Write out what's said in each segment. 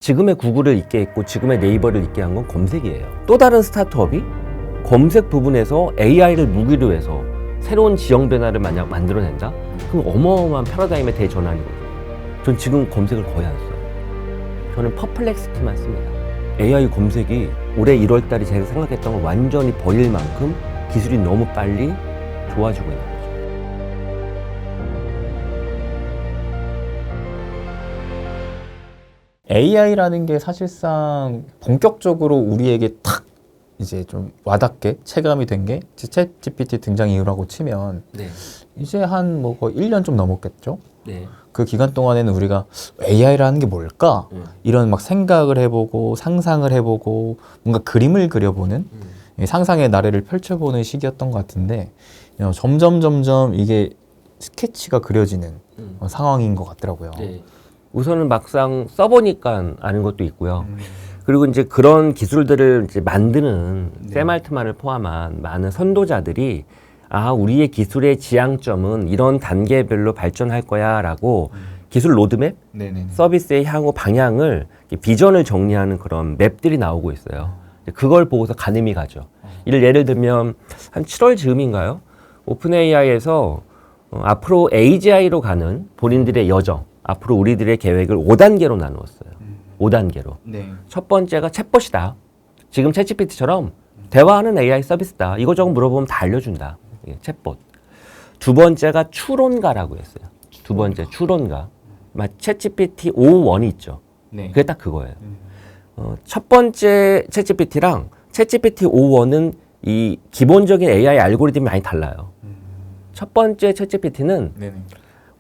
지금의 구글을 있게 했고 지금의 네이버를 있게 한 건 검색이에요. 또 다른 스타트업이 검색 부분에서 AI를 무기로 해서 새로운 지형 변화를 만약 만들어낸다? 그럼 어마어마한 패러다임의 대전환이거든요. 전 지금 검색을 거의 안 써요. 저는 퍼플렉스티만 씁니다. AI 검색이 올해 1월달에 제가 생각했던 걸 완전히 버릴 만큼 기술이 너무 빨리 좋아지고 있는 거죠. AI라는 게 사실상 본격적으로 우리에게 탁 이제 좀 와닿게 체감이 된 게 챗GPT 등장 이후라고 치면 네. 이제 한 뭐 거의 1년 좀 넘었겠죠? 네. 그 기간 동안에는 우리가 AI라는 게 뭘까? 이런 막 생각을 해보고 상상을 해보고 뭔가 그림을 그려보는 상상의 나래를 펼쳐보는 시기였던 것 같은데 점점 이게 스케치가 그려지는 상황인 것 같더라고요. 네. 우선은 막상 써보니까 아는 것도 있고요. 그리고 이제 그런 기술들을 이제 만드는 샘 알트만을 포함한 많은 선도자들이 우리의 기술의 지향점은 이런 단계별로 발전할 거야 라고 기술 로드맵, 서비스의 향후 방향을, 비전을 정리하는 그런 맵들이 나오고 있어요. 그걸 보고서 가늠이 가죠. 예를 들면 한 7월 즈음인가요? 오픈 AI에서 앞으로 AGI로 가는 본인들의 여정, 앞으로 우리들의 계획을 5단계로 나누었어요. 5단계로. 첫 번째가 챗봇이다. 지금 챗GPT처럼 대화하는 AI 서비스다. 이거저거 물어보면 다 알려준다. 챗봇. 두 번째가 추론가라고 했어요. 두 번째, 추론가. 챗GPT 5.1이 있죠. 그게 딱 그거예요. 첫 번째 챗GPT랑 챗GPT 5.1은 이 기본적인 AI 알고리즘이 많이 달라요. 첫 번째 챗GPT는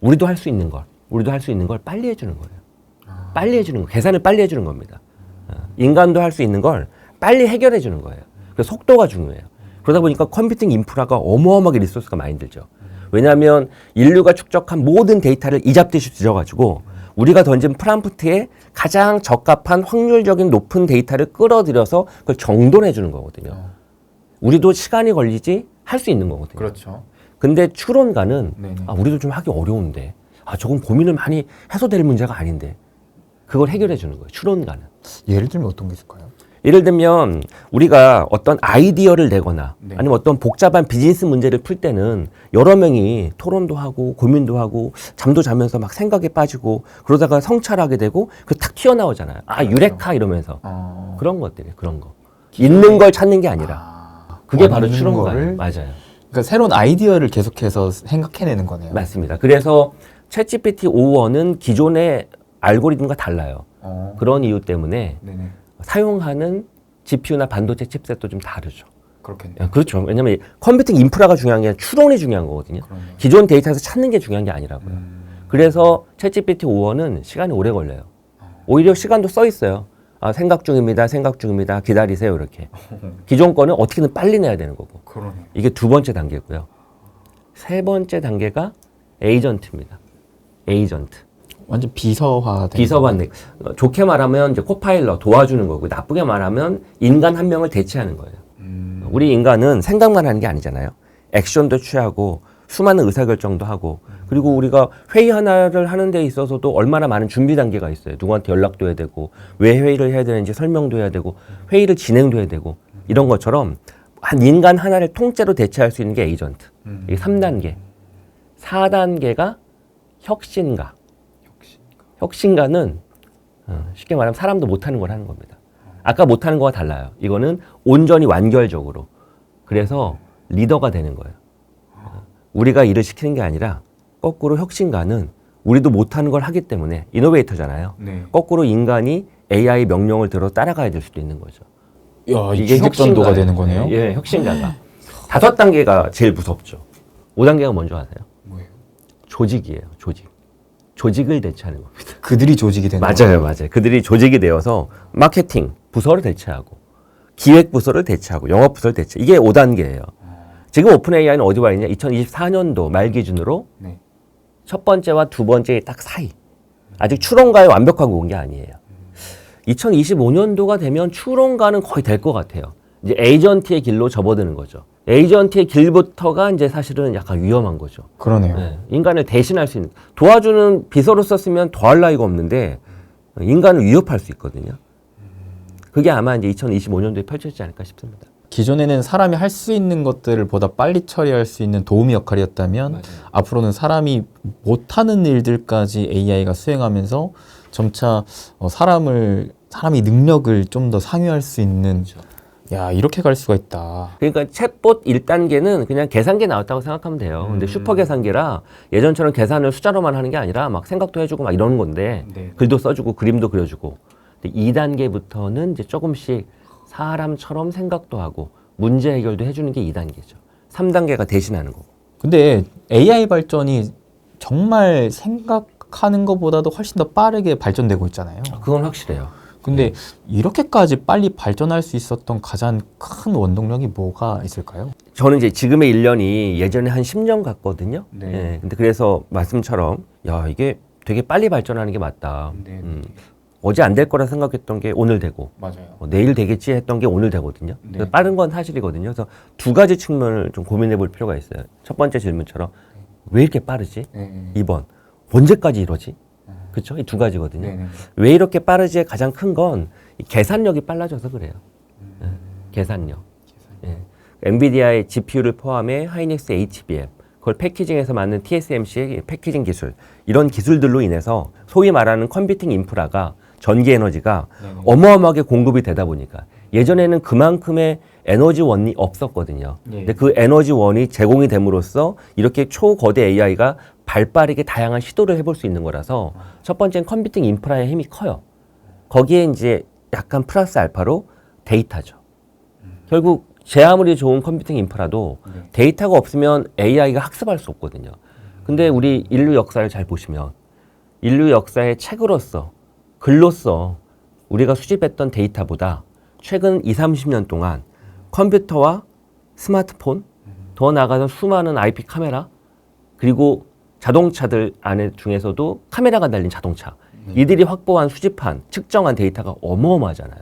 우리도 할 수 있는 걸 빨리 해주는 거예요. 빨리 해주는 거, 계산을 빨리 해주는 겁니다. 인간도 할 수 있는 걸 빨리 해결해주는 거예요. 그래서 속도가 중요해요. 그러다 보니까 컴퓨팅 인프라가 어마어마하게 리소스가 많이 들죠. 왜냐하면 인류가 축적한 모든 데이터를 이잡듯이 뒤져가지고 우리가 던진 프롬프트에 가장 적합한 확률적인 높은 데이터를 끌어들여서 그걸 정돈해주는 거거든요. 우리도 시간이 걸리지 할 수 있는 거거든요. 그렇죠. 근데 추론가는 우리도 좀 하기 어려운데 저건 고민을 많이 해소될 문제가 아닌데 그걸 해결해 주는 거예요. 추론가는. 예를 들면 어떤 게 있을까요? 예를 들면 우리가 어떤 아이디어를 내거나 아니면 어떤 복잡한 비즈니스 문제를 풀 때는 여러 명이 토론도 하고 고민도 하고 잠도 자면서 막 생각에 빠지고 그러다가 성찰하게 되고 그 탁 튀어나오잖아요. 유레카 이러면서. 그런 것들이에요. 그런 거. 있는 걸 찾는 게 아니라 그게 바로 추론가예요. 맞아요. 그러니까 새로운 아이디어를 계속해서 생각해내는 거네요. 맞습니다. 그래서 챗GPT 5.1은 기존의 알고리즘과 달라요. 그런 이유 때문에 사용하는 GPU나 반도체 칩셋도 좀 다르죠. 그렇겠네요. 그렇죠. 왜냐하면 컴퓨팅 인프라가 중요한 게 아니라 추론이 중요한 거거든요. 그러네요. 기존 데이터에서 찾는 게 중요한 게 아니라고요. 그래서 챗GPT 5.1은 시간이 오래 걸려요. 오히려 시간도 써 있어요. 생각 중입니다. 기다리세요. 이렇게. 기존 거는 어떻게든 빨리 내야 되는 거고. 그러네요. 이게 두 번째 단계고요. 세 번째 단계가 에이전트입니다. 에이전트. 완전 비서화된. 좋게 말하면 이제 코파일럿 도와주는 거고, 나쁘게 말하면 인간 한 명을 대체하는 거예요. 우리 인간은 생각만 하는 게 아니잖아요. 액션도 취하고 수많은 의사결정도 하고, 그리고 우리가 회의 하나를 하는 데 있어서도 얼마나 많은 준비 단계가 있어요. 누구한테 연락도 해야 되고, 왜 회의를 해야 되는지 설명도 해야 되고, 회의를 진행도 해야 되고, 이런 것처럼 한 인간 하나를 통째로 대체할 수 있는 게 에이전트. 이게 3단계. 4단계가 혁신가. 혁신가는 쉽게 말하면 사람도 못하는 걸 하는 겁니다. 아까 못하는 거와 달라요. 이거는 온전히 완결적으로. 그래서 리더가 되는 거예요. 우리가 일을 시키는 게 아니라 거꾸로 혁신가는 우리도 못하는 걸 하기 때문에 이노베이터잖아요. 거꾸로 인간이 AI 명령을 들어 따라가야 될 수도 있는 거죠. 이게 혁신도가 되는 거네요. 예, 혁신가가. 5단계가 제일 무섭죠. 5단계가 뭔지 아세요? 뭐예요? 조직이에요. 조직을 대체하는 겁니다. 그들이 조직이 되는 거예요. 맞아요. 그들이 조직이 되어서 마케팅 부서를 대체하고 기획 부서를 대체하고 영업 부서를 대체. 이게 5단계예요. 지금 오픈 AI는 어디 와 있냐? 2024년도 말 기준으로 첫 번째와 두 번째의 딱 사이. 아직 추론가에 완벽하게 온 게 아니에요. 2025년도가 되면 추론가는 거의 될 것 같아요. 이제 에이전트의 길로 접어드는 거죠. 에이전트의 길부터가 이제 사실은 약간 위험한 거죠. 그러네요. 인간을 대신할 수 있는, 도와주는 비서로 썼으면 더할 나위가 없는데 인간을 위협할 수 있거든요. 그게 아마 이제 2025년도에 펼쳐지지 않을까 싶습니다. 기존에는 사람이 할 수 있는 것들을 보다 빨리 처리할 수 있는 도우미 역할이었다면 맞아요. 앞으로는 사람이 못하는 일들까지 AI가 수행하면서 점차 사람이 능력을 좀 더 상회할 수 있는 야 이렇게 갈 수가 있다. 그러니까 챗봇 1단계는 그냥 계산기 나왔다고 생각하면 돼요. 근데 슈퍼 계산기라 예전처럼 계산을 숫자로만 하는 게 아니라 막 생각도 해주고 막 이러는 건데 네. 글도 써주고 그림도 그려주고. 근데 2단계부터는 이제 조금씩 사람처럼 생각도 하고 문제 해결도 해주는 게 2단계죠. 3단계가 대신하는 거고. 근데 AI 발전이 정말 생각하는 것보다도 훨씬 더 빠르게 발전되고 있잖아요. 그건 확실해요. 근데 이렇게까지 빨리 발전할 수 있었던 가장 큰 원동력이 뭐가 있을까요? 저는 이제 지금의 1년이 예전에 한 10년 같거든요. 네. 예, 근데 그래서 말씀처럼 야 이게 되게 빨리 발전하는 게 맞다. 네. 어제 안 될 거라 생각했던 게 오늘 되고 맞아요. 내일 되겠지 했던 게 오늘 되거든요. 네. 그래서 빠른 건 사실이거든요. 그래서 두 가지 측면을 좀 고민해 볼 필요가 있어요. 첫 번째 질문처럼 왜 이렇게 빠르지? 네. 2번 언제까지 이러지? 그렇죠? 이 두 가지거든요. 네. 왜 이렇게 빠르지의 가장 큰 건 계산력이 빨라져서 그래요. 예, 계산력. 예. 엔비디아의 GPU를 포함해 하이닉스 HBM, 그걸 패키징해서 만든 TSMC의 패키징 기술, 이런 기술들로 인해서 소위 말하는 컴퓨팅 인프라가 전기 에너지가 어마어마하게 공급이 되다 보니까 예전에는 그만큼의 에너지원이 없었거든요. 근데 그 에너지원이 제공이 됨으로써 이렇게 초거대 AI가 발빠르게 다양한 시도를 해볼 수 있는 거라서 첫 번째는 컴퓨팅 인프라의 힘이 커요. 거기에 이제 약간 플러스 알파로 데이터죠. 결국 제 아무리 좋은 컴퓨팅 인프라도 데이터가 없으면 AI가 학습할 수 없거든요. 근데 우리 인류 역사를 잘 보시면 인류 역사의 책으로서 글로써 우리가 수집했던 데이터보다 최근 20, 30년 동안 컴퓨터와 스마트폰, 더 나아가서 수많은 IP 카메라, 그리고 자동차들 안에 중에서도 카메라가 달린 자동차, 이들이 확보한 수집한 측정한 데이터가 어마어마하잖아요.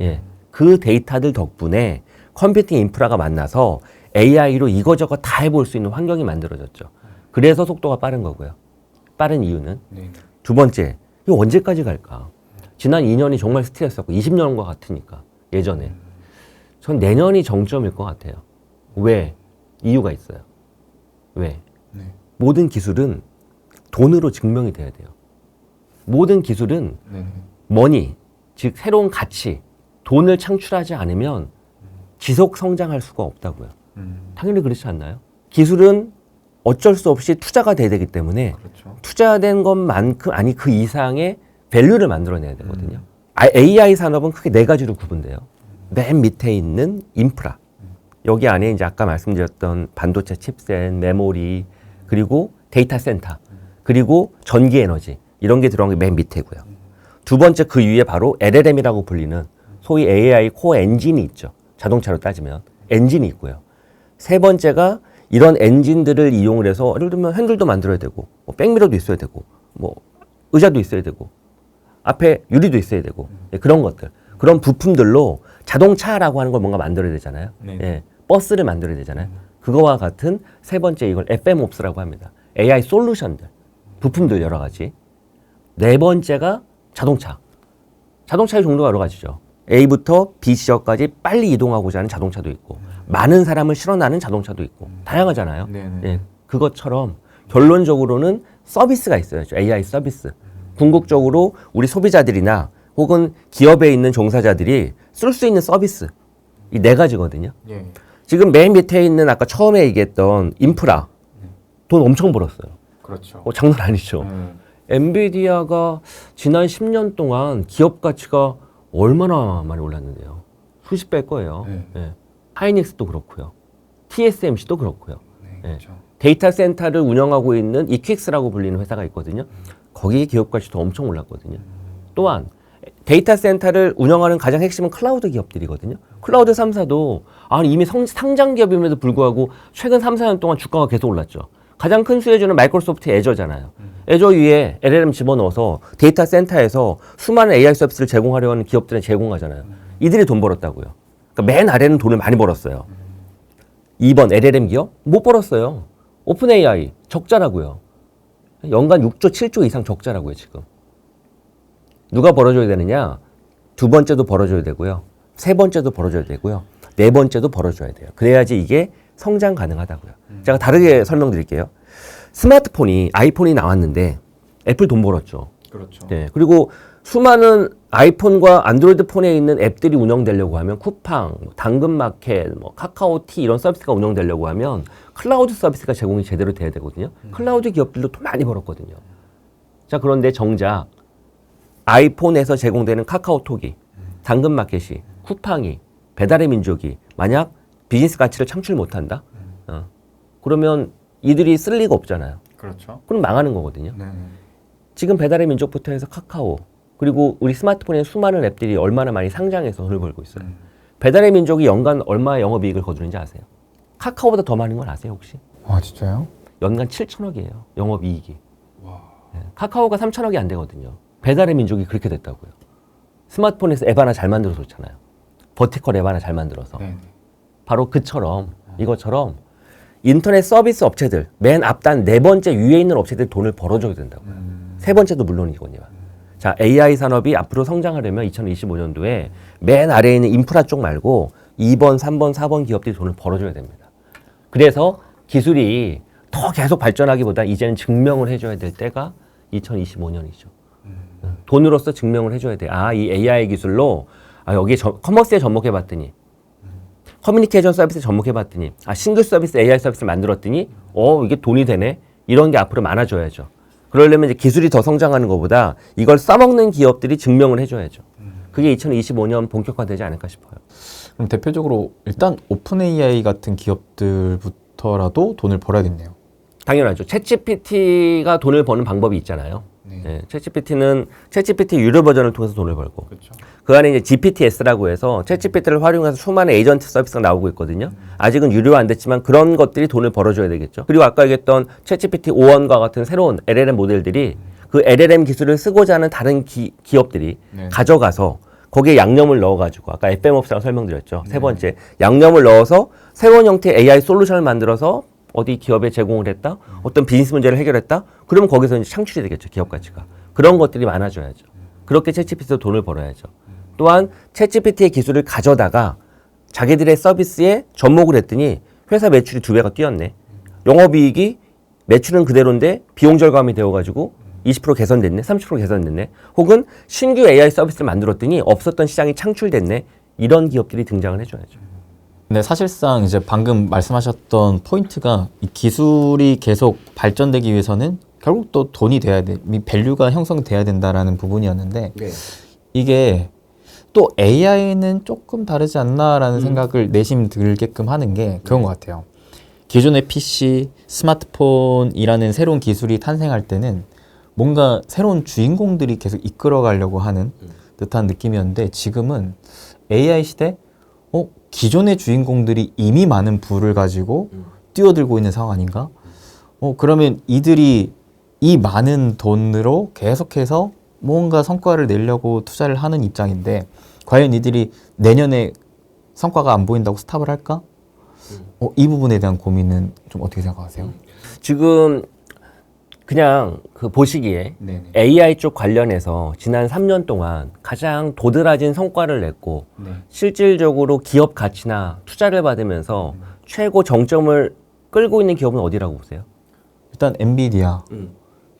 예, 그 데이터들 덕분에 컴퓨팅 인프라가 만나서 AI로 이거저거 다 해볼 수 있는 환경이 만들어졌죠. 그래서 속도가 빠른 거고요. 빠른 이유는 두 번째, 이거 언제까지 갈까? 지난 2년이 정말 스트레스였고 20년과 같으니까 예전에 전 내년이 정점일 것 같아요. 왜? 이유가 있어요. 왜? 모든 기술은 돈으로 증명이 돼야 돼요. 모든 기술은 머니, 즉 새로운 가치, 돈을 창출하지 않으면 지속 성장할 수가 없다고요. 당연히 그렇지 않나요? 기술은 어쩔 수 없이 투자가 돼야 되기 때문에 그렇죠. 투자된 것만큼 아니 그 이상의 밸류를 만들어내야 되거든요. AI 산업은 크게 네 가지로 구분돼요. 맨 밑에 있는 인프라. 여기 안에 이제 아까 말씀드렸던 반도체 칩셋, 메모리, 그리고 데이터 센터, 그리고 전기 에너지 이런 게 들어간 게 맨 밑에고요. 두 번째 그 위에 바로 LLM이라고 불리는 소위 AI 코어 엔진이 있죠. 자동차로 따지면 엔진이 있고요. 세 번째가 이런 엔진들을 이용을 해서 예를 들면 핸들도 만들어야 되고 뭐 백미러도 있어야 되고 뭐 의자도 있어야 되고 앞에 유리도 있어야 되고 그런 것들, 그런 부품들로 자동차라고 하는 걸 뭔가 만들어야 되잖아요. 예, 버스를 만들어야 되잖아요. 그거와 같은 세 번째 이걸 FMOPS라고 합니다. AI 솔루션들, 부품들 여러 가지. 네 번째가 자동차. 자동차의 종류가 여러 가지죠. A부터 B 지역까지 빨리 이동하고자 하는 자동차도 있고 많은 사람을 실어나는 자동차도 있고 다양하잖아요. 예, 그것처럼 결론적으로는 서비스가 있어요. AI 서비스. 궁극적으로 우리 소비자들이나 혹은 기업에 있는 종사자들이 쓸 수 있는 서비스. 이 네 가지거든요. 지금 맨 밑에 있는 아까 처음에 얘기했던 인프라. 돈 엄청 벌었어요. 그렇죠. 장난 아니죠. 엔비디아가 지난 10년 동안 기업 가치가 얼마나 많이 올랐는데요. 수십 배일 거예요. 예. 하이닉스도 그렇고요. TSMC도 그렇고요. 그렇죠. 데이터 센터를 운영하고 있는 이퀵스라고 불리는 회사가 있거든요. 거기 기업 가치도 엄청 올랐거든요. 또한 데이터 센터를 운영하는 가장 핵심은 클라우드 기업들이거든요. 클라우드 3사도 이미 상장 기업임에도 불구하고 최근 3, 4년 동안 주가가 계속 올랐죠. 가장 큰 수혜주는 마이크로소프트 애저잖아요. 애저 위에 LLM 집어넣어서 데이터 센터에서 수많은 AI 서비스를 제공하려 하는 기업들에 제공하잖아요. 이들이 돈 벌었다고요. 그러니까 맨 아래는 돈을 많이 벌었어요. 2번 LLM 기업? 못 벌었어요. 오픈 AI 적자라고요. 연간 6조, 7조 이상 적자라고요, 지금. 누가 벌어줘야 되느냐? 두 번째도 벌어줘야 되고요. 세 번째도 벌어줘야 되고요. 네 번째도 벌어줘야 돼요. 그래야지 이게 성장 가능하다고요. 제가 다르게 설명드릴게요. 스마트폰이 아이폰이 나왔는데 애플 돈 벌었죠. 그렇죠. 네. 그리고 수많은 아이폰과 안드로이드 폰에 있는 앱들이 운영되려고 하면 쿠팡, 당근마켓, 카카오티 이런 서비스가 운영되려고 하면 클라우드 서비스가 제공이 제대로 돼야 되거든요. 클라우드 기업들도 돈 많이 벌었거든요. 자, 그런데 정작 아이폰에서 제공되는 카카오톡이, 당근마켓이, 쿠팡이, 배달의 민족이 만약 비즈니스 가치를 창출 못한다? 그러면 이들이 쓸 리가 없잖아요. 그렇죠. 그럼 망하는 거거든요. 네. 지금 배달의 민족부터 해서 카카오, 그리고 우리 스마트폰에 수많은 앱들이 얼마나 많이 상장해서 돈을 벌고 있어요. 배달의 민족이 연간 얼마의 영업이익을 거두는지 아세요? 카카오보다 더 많은 건 아세요 혹시? 아 진짜요? 연간 7천억이에요. 영업이익이. 네. 카카오가 3천억이 안 되거든요. 배달의 민족이 그렇게 됐다고요. 스마트폰에서 앱 하나 잘 만들어서 좋잖아요. 버티컬 앱 하나 잘 만들어서. 네. 바로 그처럼 이것처럼 인터넷 서비스 업체들 맨 앞단 네 번째 위에 있는 업체들 돈을 벌어줘야 된다고요. 세 번째도 물론이거든요. 자, AI 산업이 앞으로 성장하려면 2025년도에 맨 아래에 있는 인프라 쪽 말고 2번, 3번, 4번 기업들이 돈을 벌어줘야 됩니다. 그래서 기술이 더 계속 발전하기보다 이제는 증명을 해줘야 될 때가 2025년이죠. 돈으로서 증명을 해줘야 돼. 아, 이 AI 기술로 여기 커머스에 접목해봤더니 커뮤니케이션 서비스에 접목해봤더니 싱글 서비스 AI 서비스를 만들었더니 이게 돈이 되네. 이런 게 앞으로 많아져야죠. 그러려면 이제 기술이 더 성장하는 것보다 이걸 써먹는 기업들이 증명을 해줘야죠. 그게 2025년 본격화되지 않을까 싶어요. 그럼 대표적으로 일단 오픈 AI 같은 기업들부터라도 돈을 벌어야겠네요. 당연하죠. 챗GPT가 돈을 버는 방법이 있잖아요. 네. 네, 챗GPT 유료 버전을 통해서 돈을 벌고 그렇죠. 그 안에 이제 GPTS라고 해서 챗GPT를 활용해서 수많은 에이전트 서비스가 나오고 있거든요. 아직은 유료가 안 됐지만 그런 것들이 돈을 벌어줘야 되겠죠. 그리고 아까 얘기했던 챗GPT 5원과 같은 새로운 LLM 모델들이 그 LLM 기술을 쓰고자 하는 다른 기업들이 네. 가져가서 거기에 양념을 넣어가지고 아까 FM업사가 설명드렸죠. 세 번째 양념을 넣어서 새로운 형태의 AI 솔루션을 만들어서 어디 기업에 제공을 했다? 어떤 비즈니스 문제를 해결했다? 그러면 거기서 이제 창출이 되겠죠. 기업 가치가. 그런 것들이 많아져야죠. 그렇게 챗GPT도 돈을 벌어야죠. 또한 챗GPT의 기술을 가져다가 자기들의 서비스에 접목을 했더니 회사 매출이 2배가 뛰었네. 영업이익이 매출은 그대로인데 비용 절감이 되어가지고 20% 개선됐네. 30% 개선됐네. 혹은 신규 AI 서비스를 만들었더니 없었던 시장이 창출됐네. 이런 기업들이 등장을 해줘야죠. 근데 사실상 이제 방금 말씀하셨던 포인트가 이 기술이 계속 발전되기 위해서는 결국 또 돈이 돼야 돼. 이 밸류가 형성돼야 된다라는 부분이었는데 이게 또 AI는 조금 다르지 않나라는 생각을 내심 들게끔 하는 게 그런 것 같아요. 기존의 PC, 스마트폰이라는 새로운 기술이 탄생할 때는 뭔가 새로운 주인공들이 계속 이끌어가려고 하는 듯한 느낌이었는데 지금은 AI 시대 기존의 주인공들이 이미 많은 부를 가지고 뛰어들고 있는 상황 아닌가? 그러면 이들이 이 많은 돈으로 계속해서 뭔가 성과를 내려고 투자를 하는 입장인데 과연 이들이 내년에 성과가 안 보인다고 스탑을 할까? 이 부분에 대한 고민은 좀 어떻게 생각하세요? 지금 그냥 그 보시기에 네네. AI 쪽 관련해서 지난 3년 동안 가장 도드라진 성과를 냈고 네. 실질적으로 기업 가치나 투자를 받으면서 최고 정점을 끌고 있는 기업은 어디라고 보세요? 일단 엔비디아.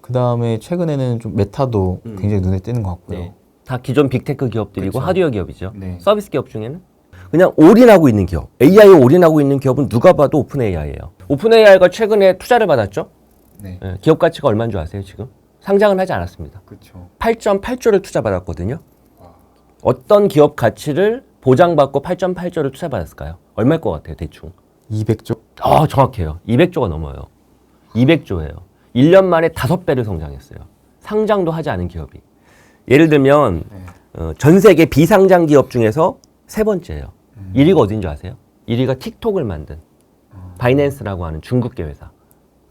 그 다음에 최근에는 좀 메타도 굉장히 눈에 띄는 것 같고요. 네. 다 기존 빅테크 기업들이고 그쵸. 하드웨어 기업이죠. 네. 서비스 기업 중에는 그냥 올인하고 있는 기업, AI에 올인하고 있는 기업은 누가 봐도 오픈 AI예요. 오픈 AI가 최근에 투자를 받았죠. 네. 네. 기업 가치가 얼마인 줄 아세요 지금? 상장은 하지 않았습니다. 그렇죠. 8.8조를 투자받았거든요. 어떤 기업 가치를 보장받고 8.8조를 투자받았을까요? 얼마일 것 같아요 대충? 200조? 정확해요. 200조가 넘어요. 200조예요. 1년 만에 5배를 성장했어요. 상장도 하지 않은 기업이. 예를 들면 전 세계 비상장 기업 중에서 세 번째예요. 1위가 어딘 줄 아세요? 1위가 틱톡을 만든 바이낸스라고 하는 중국계 회사.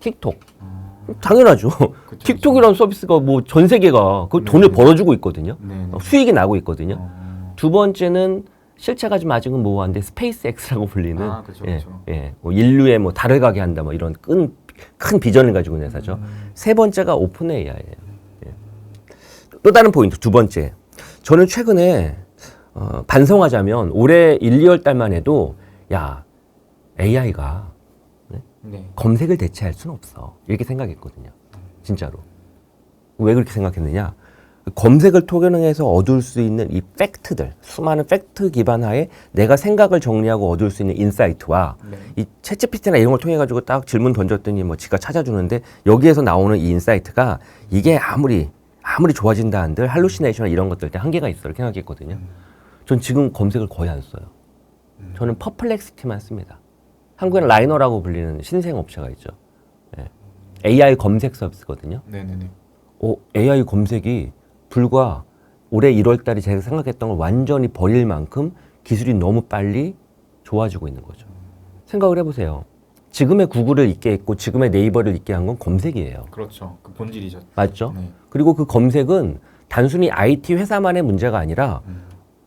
틱톡. 당연하죠. 틱톡이라는 서비스가 뭐 전 세계가 그 돈을 벌어주고 있거든요. 수익이 나고 있거든요. 두 번째는 실체가 좀 아직은 모호한데 스페이스X라고 불리는 뭐 인류에 뭐 달을 가게 한다 뭐 이런 큰 비전을 가지고 있는 회사죠. 세 번째가 오픈 AI예요. 또 다른 포인트 두 번째. 저는 최근에 반성하자면 올해 1, 2월 달만 해도 야 AI가 네. 검색을 대체할 수는 없어. 이렇게 생각했거든요. 진짜로. 왜 그렇게 생각했느냐? 검색을 통해서 얻을 수 있는 이 팩트들, 수많은 팩트 기반하에 내가 생각을 정리하고 얻을 수 있는 인사이트와 네. 이 챗GPT나 이런 걸 통해 가지고 딱 질문 던졌더니 뭐 지가 찾아주는데 여기에서 나오는 이 인사이트가 이게 아무리 좋아진다 한들 할루시네이션 이런 것들 때 한계가 있어 이렇게 생각했거든요. 전 지금 검색을 거의 안 써요. 저는 퍼플렉시티만 씁니다. 한국에는 라이너라고 불리는 신생 업체가 있죠. 예. AI 검색 서비스거든요. 네네네. AI 검색이 불과 올해 1월 달에 제가 생각했던 걸 완전히 버릴 만큼 기술이 너무 빨리 좋아지고 있는 거죠. 생각을 해보세요. 지금의 구글을 있게 했고 지금의 네이버를 있게 한 건 검색이에요. 그렇죠. 그 본질이죠. 맞죠? 네. 그리고 그 검색은 단순히 IT 회사만의 문제가 아니라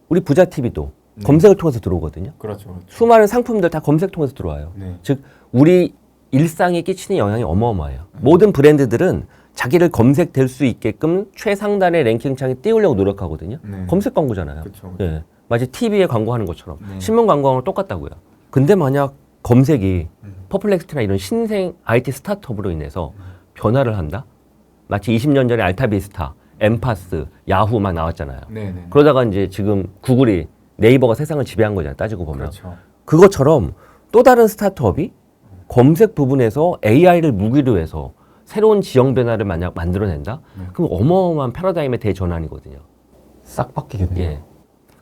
우리 부자 TV도 네. 검색을 통해서 들어오거든요. 그렇죠. 수많은 상품들 다 검색 통해서 들어와요. 네. 즉 우리 일상에 끼치는 영향이 어마어마해요. 모든 브랜드들은 자기를 검색될 수 있게끔 최상단의 랭킹창에 띄우려고 노력하거든요. 네. 검색 광고잖아요. 그쵸. 예. 마치 TV에 광고하는 것처럼 네. 신문 광고하고 똑같다고요. 근데 만약 검색이 퍼플렉스티나 이런 신생 IT 스타트업으로 인해서 변화를 한다? 마치 20년 전에 알타비스타, 엠파스, 야후 막 나왔잖아요. 네네. 그러다가 이제 지금 구글이 네이버가 세상을 지배한 거잖아요. 따지고 보면. 그렇죠. 그것처럼 또 다른 스타트업이 검색 부분에서 AI를 무기로 해서 새로운 지형 변화를 만약 만들어낸다? 그럼 어마어마한 패러다임의 대전환이거든요. 싹 바뀌겠네요. 예.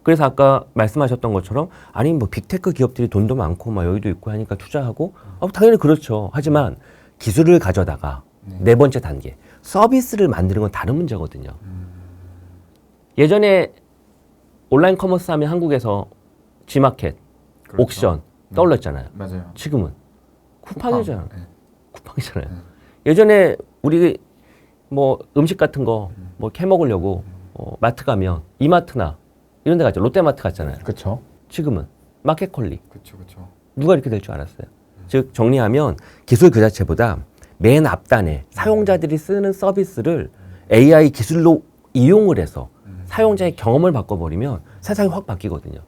그래서 아까 말씀하셨던 것처럼 아니 뭐 빅테크 기업들이 돈도 많고 막 여기도 있고 하니까 투자하고 당연히 그렇죠. 하지만 기술을 가져다가 네 번째 단계 서비스를 만드는 건 다른 문제거든요. 예전에 온라인 커머스 하면 한국에서 G마켓, 그렇죠. 옥션 떠올랐잖아요. 맞아요. 지금은 쿠팡이잖아요. 네. 쿠팡이잖아요. 예전에 우리 뭐 음식 같은 거 뭐 캐 먹으려고 마트 가면 이마트나 이런 데 갔죠. 롯데마트 갔잖아요. 그렇죠. 지금은 마켓컬리. 그렇죠. 그렇죠. 누가 이렇게 될 줄 알았어요. 즉 정리하면 기술 그 자체보다 맨 앞단에 사용자들이 쓰는 서비스를 AI 기술로 이용을 해서 사용자의 경험을 바꿔버리면 세상이 확 바뀌거든요.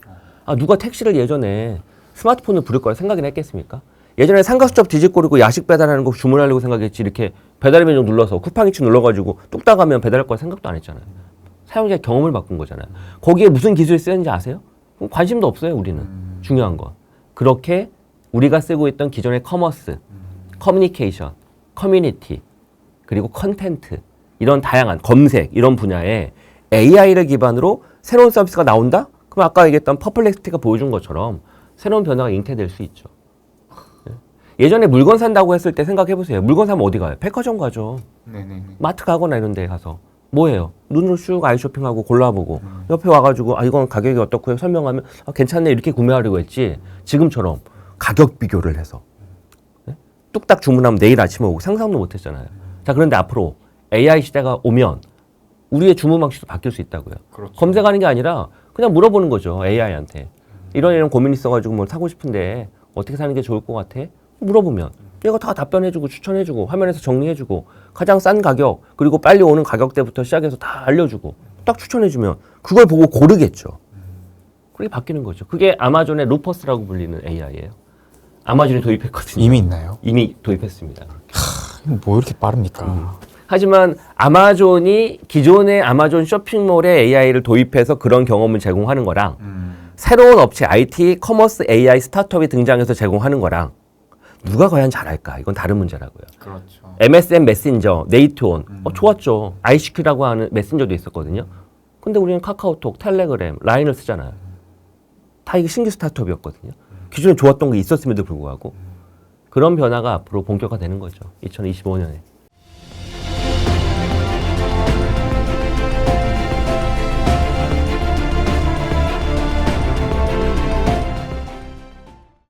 누가 택시를 예전에 스마트폰을 부를 거라 생각이나 했겠습니까? 예전에 상가수첩 뒤집고리고 야식 배달하는 거 주문하려고 생각했지 이렇게 배달 메뉴 눌러서 쿠팡이츠 눌러가지고 뚝딱 하면 배달할 거라 생각도 안 했잖아요. 사용자의 경험을 바꾼 거잖아요. 거기에 무슨 기술이 쓰는지 아세요? 관심도 없어요, 우리는. 중요한 건. 그렇게 우리가 쓰고 있던 기존의 커머스, 커뮤니케이션, 커뮤니티, 그리고 컨텐트, 이런 다양한 검색, 이런 분야에 AI를 기반으로 새로운 서비스가 나온다? 그럼 아까 얘기했던 퍼플렉스티가 보여준 것처럼 새로운 변화가 잉태될 수 있죠. 예전에 물건 산다고 했을 때 생각해보세요. 물건 사면 어디 가요? 백화점 가죠. 네네. 마트 가거나 이런 데 가서. 뭐예요? 눈으로 쭉 아이 쇼핑하고 골라보고 옆에 와가지고 이건 가격이 어떻고 설명하면 괜찮네 이렇게 구매하려고 했지. 지금처럼 가격 비교를 해서 뚝딱 주문하면 내일 아침에 오고 상상도 못했잖아요. 자, 그런데 앞으로 AI 시대가 오면 우리의 주문 방식도 바뀔 수 있다고요. 그렇죠. 검색하는 게 아니라 그냥 물어보는 거죠. AI한테. 이런 고민 있어가지고 뭘 사고 싶은데 어떻게 사는 게 좋을 것 같아? 물어보면 얘가 다 답변해주고 추천해주고 화면에서 정리해주고 가장 싼 가격 그리고 빨리 오는 가격대부터 시작해서 다 알려주고 딱 추천해주면 그걸 보고 고르겠죠. 그게 바뀌는 거죠. 그게 아마존의 루퍼스라고 불리는 AI예요. 아마존이 도입했거든요. 이미 있나요? 이미 도입했습니다. 뭐 이렇게 빠릅니까? 하지만 아마존이 기존의 아마존 쇼핑몰에 AI를 도입해서 그런 경험을 제공하는 거랑 새로운 업체 IT 커머스 AI 스타트업이 등장해서 제공하는 거랑 누가 과연 잘할까? 이건 다른 문제라고요. 그렇죠. MSN 메신저, 네이트온 좋았죠. ICQ라고 하는 메신저도 있었거든요. 근데 우리는 카카오톡, 텔레그램, 라인을 쓰잖아요. 다 이게 신규 스타트업이었거든요. 기존에 좋았던 게 있었음에도 불구하고 그런 변화가 앞으로 본격화되는 거죠. 2025년에.